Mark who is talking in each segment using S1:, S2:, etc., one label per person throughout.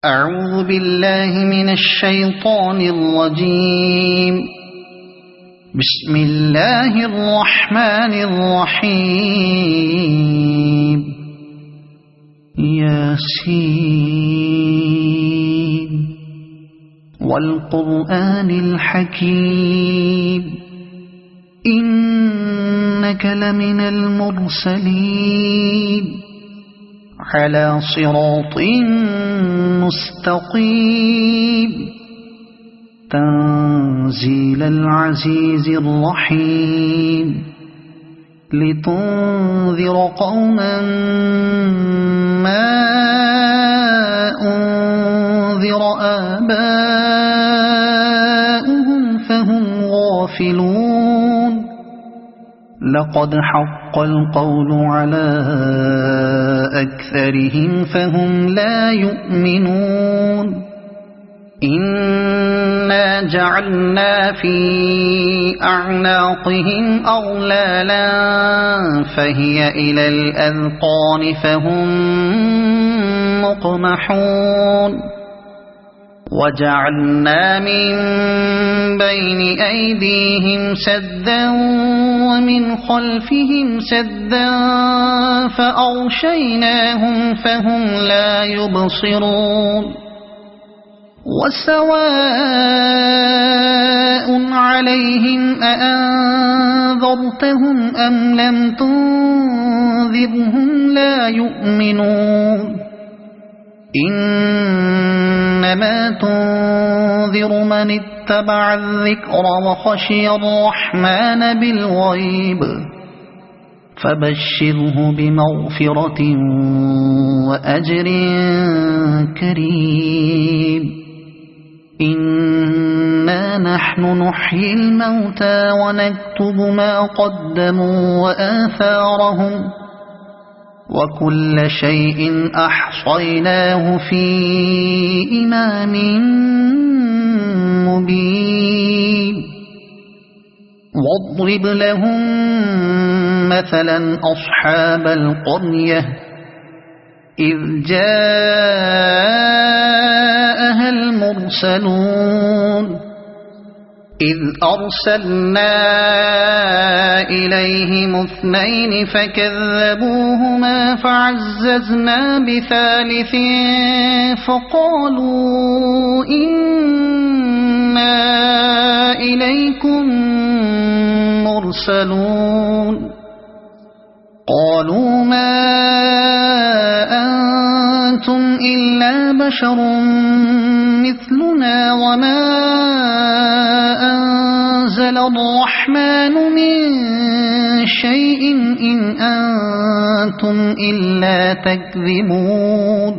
S1: أعوذ بالله من الشيطان الرجيم. بسم الله الرحمن الرحيم. ياسين والقرآن الحكيم إنك لمن المرسلين على صراط مستقيم تنزيل العزيز الرحيم لتنذر قوما ما أنذر آباؤهم فهم غافلون. لقد حق القول على أكثرهم فهم لا يؤمنون. إنا جعلنا في أعناقهم أغلالا فهي إلى الأذقان فهم مقمحون. وجعلنا من بين أيديهم سدا ومن خلفهم سدا فأغشيناهم فهم لا يبصرون. وسواء عليهم أأنذرتهم أم لم تنذرهم لا يؤمنون. إنما تنذر من اتبع الذكر وخشي الرحمن بالغيب فبشره بمغفرة وأجر كريم. إنا نحن نحيي الموتى ونكتب ما قدموا وآثارهم وكل شيء أحصيناه في إمام مبين. واضرب لهم مثلا أصحاب القرية إذ جاءها المرسلون إذ أرسلنا إليهم اثنين فكذبوهما فعززنا بثالث فقالوا إنا إليكم مرسلون. قالوا ما أنتم إلا بشر مثلنا وما أنزل الرحمن من شيء إن أنتم إلا تكذبون.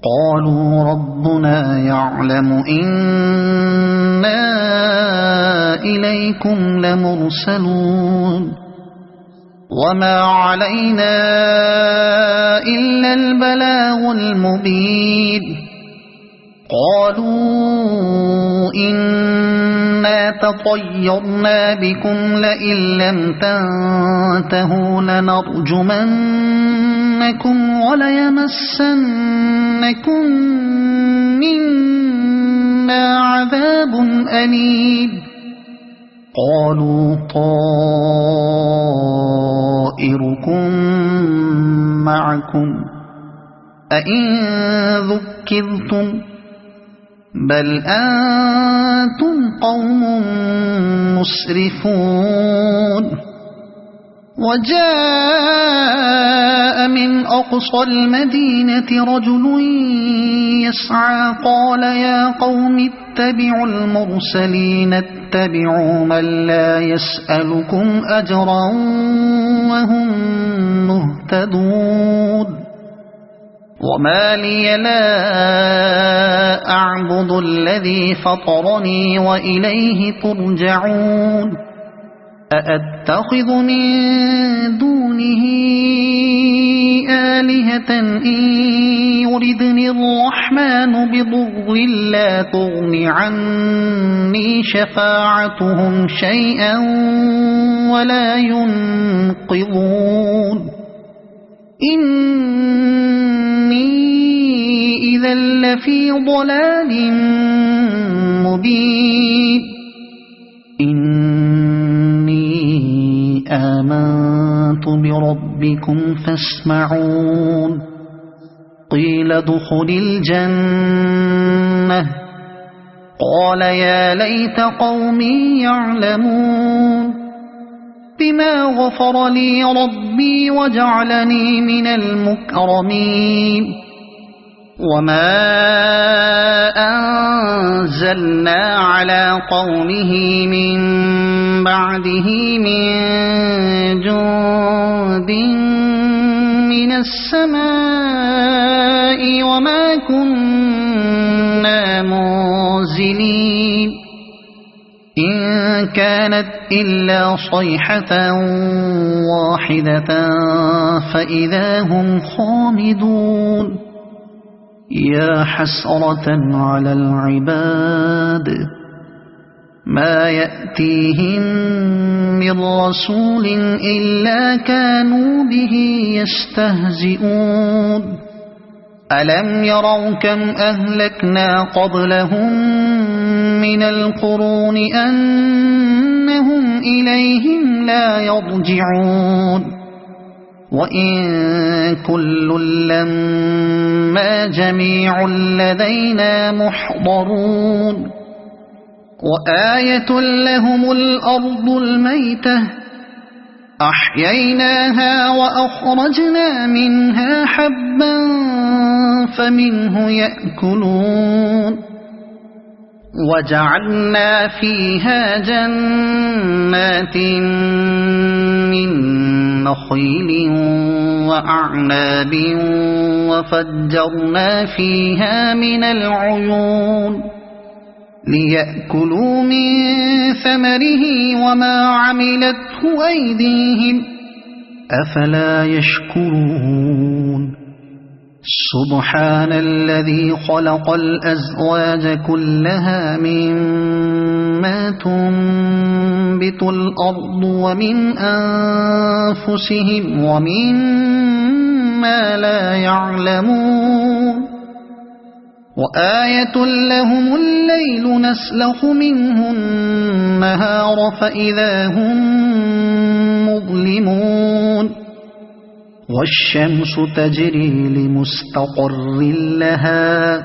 S1: قالوا ربنا يعلم إنا إليكم لمرسلون وما علينا إلا البلاغ المبين. قالوا إنا تطيرنا بكم لئن لم تنتهوا لنرجمنكم وليمسنكم منا عذاب أليم. قالوا طائركم معكم أئن ذكرتم بل أنتم قوم مسرفون. وجاء من أقصى المدينة رجل يسعى قال يا قوم اتبعوا المرسلين اتبعوا من لا يسألكم أجرا وهم مهتدون. وما لي لا أعبد الذي فطرني وإليه ترجعون. أأتخذ من دونه آلهة إن يردني الرحمن بضر لا تغن عني شفاعتهم شيئا ولا ينقذون. إني إذا لفي ضلال مبين إني آمنت بربكم فاسمعون قيل ادخل الجنة قال يا ليت قومي يعلمون بما غفر لي ربي وجعلني من المكرمين وما أنزلنا على قومه من بعده من جند من السماء وما كنا منزلين إن كانت إلا صيحة واحدة فإذا هم خامدون يا حسرة على العباد ما يأتيهم من رسول إلا كانوا به يستهزئون ألم يروا كم أهلكنا قبلهم من القرون أنهم إليهم لا يرجعون وإن كل لما جميع لدينا محضرون وآية لهم الأرض الميتة أحييناها وأخرجنا منها حبا فمنه يأكلون وجعلنا فيها جنات من نخيل وأعناب وفجرنا فيها من العيون ليأكلوا من ثمره وما عملته أيديهم أفلا يشكرون سبحان الذي خلق الأزواج كلها مما تنبت الأرض ومن أنفسهم ومما لا يعلمون وآية لهم الليل نسلخ منه النهار فإذا هم مظلمون والشمس تجري لمستقر لها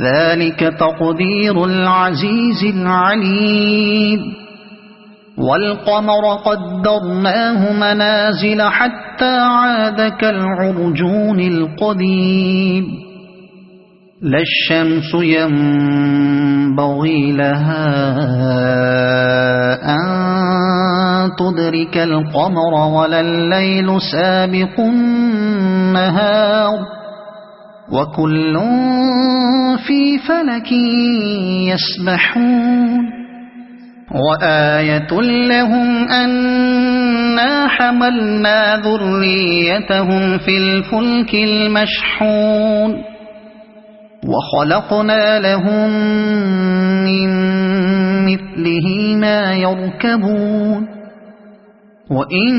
S1: ذلك تقدير العزيز العليم والقمر قدرناه منازل حتى عاد كالعرجون القديم لا الشمس ينبغي لها أن تدرك القمر ولا الليل سابق النهار وكل في فلك يسبحون وآية لهم أنا حملنا ذريتهم في الفلك المشحون وخلقنا لهم من مثله ما يركبون وإن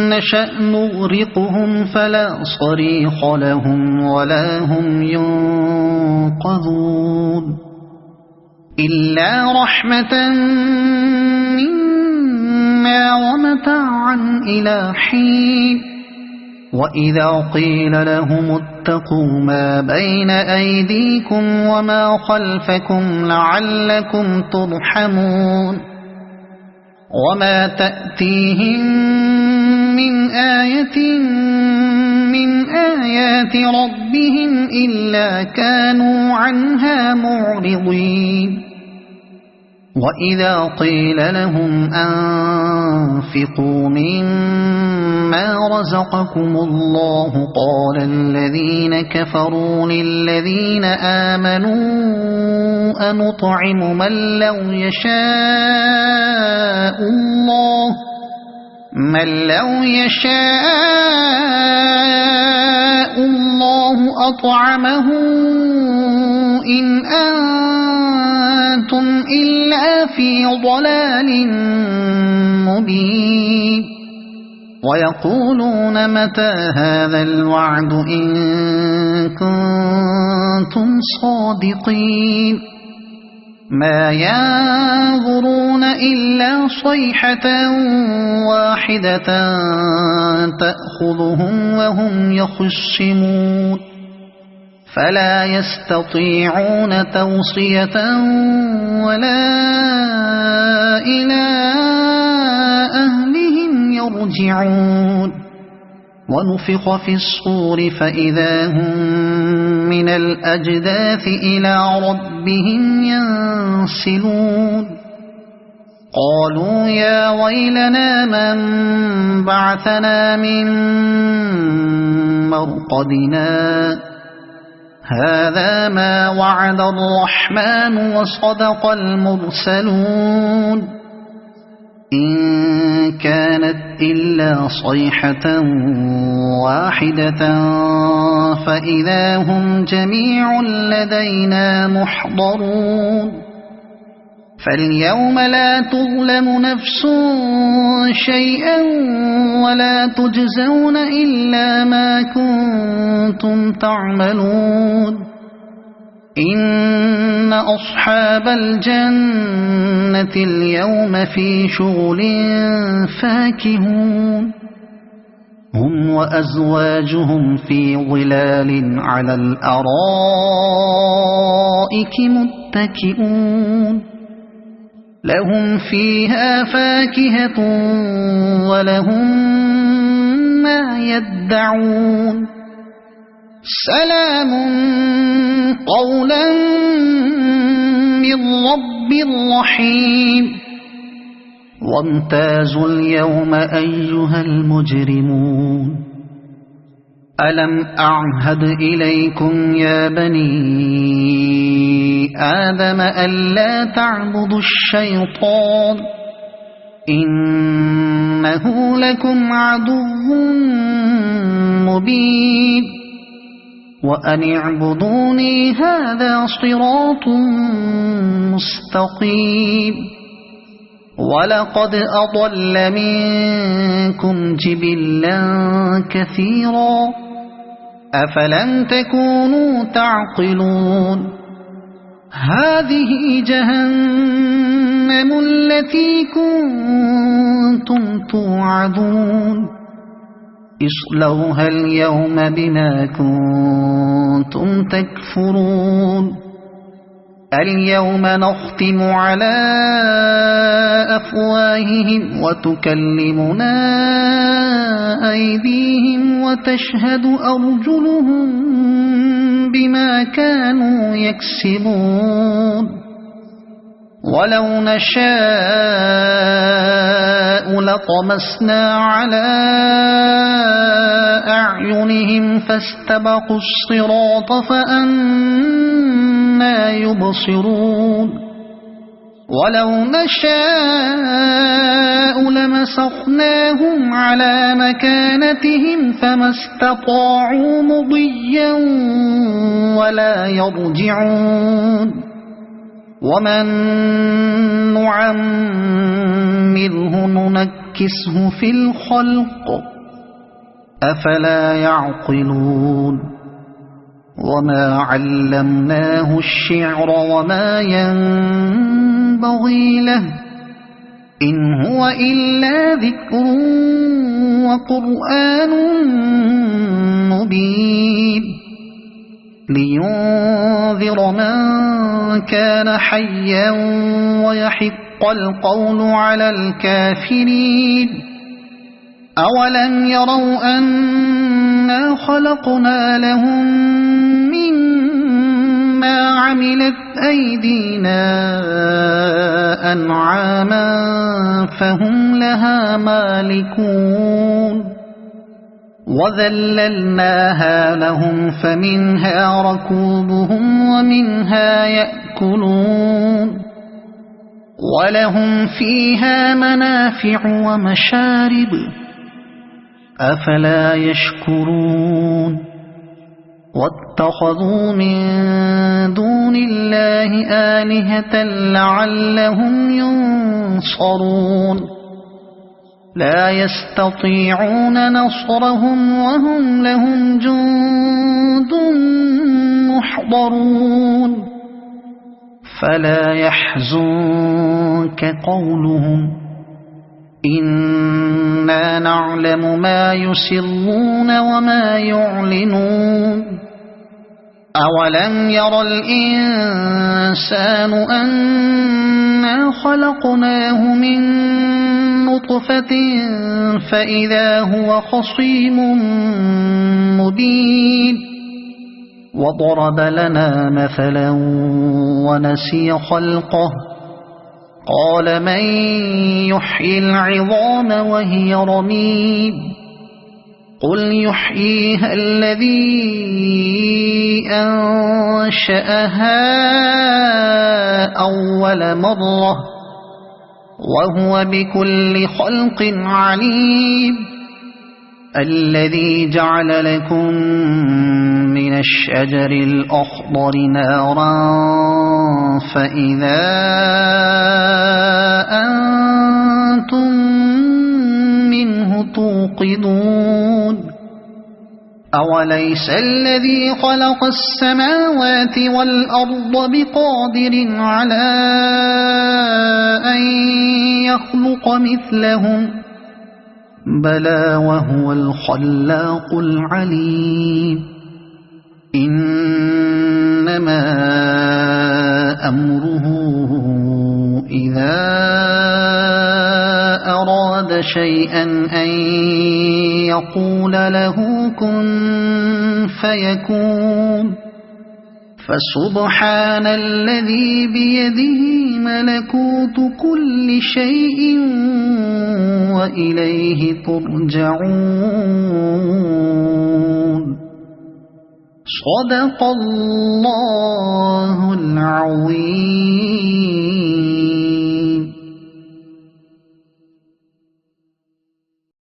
S1: نشأ نغرقهم فلا صريخ لهم ولا هم ينقذون إلا رحمة منا ومتاعا إلى حين وإذا قيل لهم اتقوا ما بين أيديكم وما خلفكم لعلكم ترحمون وما تأتيهم من آية من آيات ربهم إلا كانوا عنها معرضين وإذا قيل لهم أنفقوا مما رزقكم الله قال الذين كفروا للذين آمنوا أنطعم من لو يشاء الله أطعمه إن أنتم إلا في ضلال مبين ويقولون متى هذا الوعد إن كنتم صادقين ما ينظرون إلا صيحة واحدة تأخذهم وهم يخصمون فلا يستطيعون توصية ولا إلى أهلهم يرجعون ونفخ في الصور فإذا هم من الأجداث إلى ربهم ينسلون قالوا يا ويلنا من بعثنا من مرقدنا هذا ما وعد الرحمن وصدق المرسلون إن كانت إلا صيحة واحدة فإذا هم جميع لدينا محضرون فاليوم لا تظلم نفس شيئا ولا تجزون إلا ما كنتم تعملون إن أصحاب الجنة اليوم في شغل فاكهون هم وأزواجهم في ظلال على الأرائك متكئون لهم فيها فاكهة ولهم ما يدعون سلام قولا من رب رحيم وامتازوا اليوم أيها المجرمون ألم أعهد إليكم يا بني آدم ألا تعبدوا الشيطان إنه لكم عدو مبين وأن اعبدوني هذا صراط مستقيم ولقد أضل منكم جبلا كثيرا أفلم تكونوا تعقلون هذه جهنم التي كنتم توعدون اصلوها اليوم بما كنتم تكفرون اليوم نختم على أفواههم وتكلمنا أيديهم وتشهد أرجلهم بما كانوا يكسبون ولو نشاء لطمسنا على أعينهم فاستبقوا الصراط فأنى يبصرون ولو نشاء لمسخناهم على مكانتهم فما استطاعوا مضيا ولا يرجعون ومن نعمره ننكسه في الخلق أفلا يعقلون وما علمناه الشعر وما ينبغي له إن هو إلا ذكر وقرآن مبين لينذر من كان حيا ويحق القول على الكافرين أولم يروا أنا خلقنا لهم مما عملت أيدينا أنعاما فهم لها مالكون وذللناها لهم فمنها ركوبهم ومنها يأكلون ولهم فيها منافع ومشارب أفلا يشكرون واتخذوا من دون الله آلهة لعلهم ينصرون لا يستطيعون نصرهم وهم لهم جند محضرون فلا يحزنك قولهم إنا نعلم ما يسرون وما يعلنون أولم ير الإنسان أنا خلقناه من نطفة فإذا هو خصيم مبين وضرب لنا مثلا ونسي خلقه قال من يحيي العظام وهي رميم قل يحييها الذي أنشأها أول مرة وهو بكل خلق عليم الذي جعل لكم من الشجر الأخضر نارا فإذا أنتم منه توقدون أوليس الذي خلق السماوات والأرض بقادر على أن يخلق مثلهم بلى وهو الخلاق العليم إنما أمره إذا أراد شيئا أن يقول له كن فيكون فسبحان الذي بيده ملكوت كل شيء وإليه ترجعون صدق الله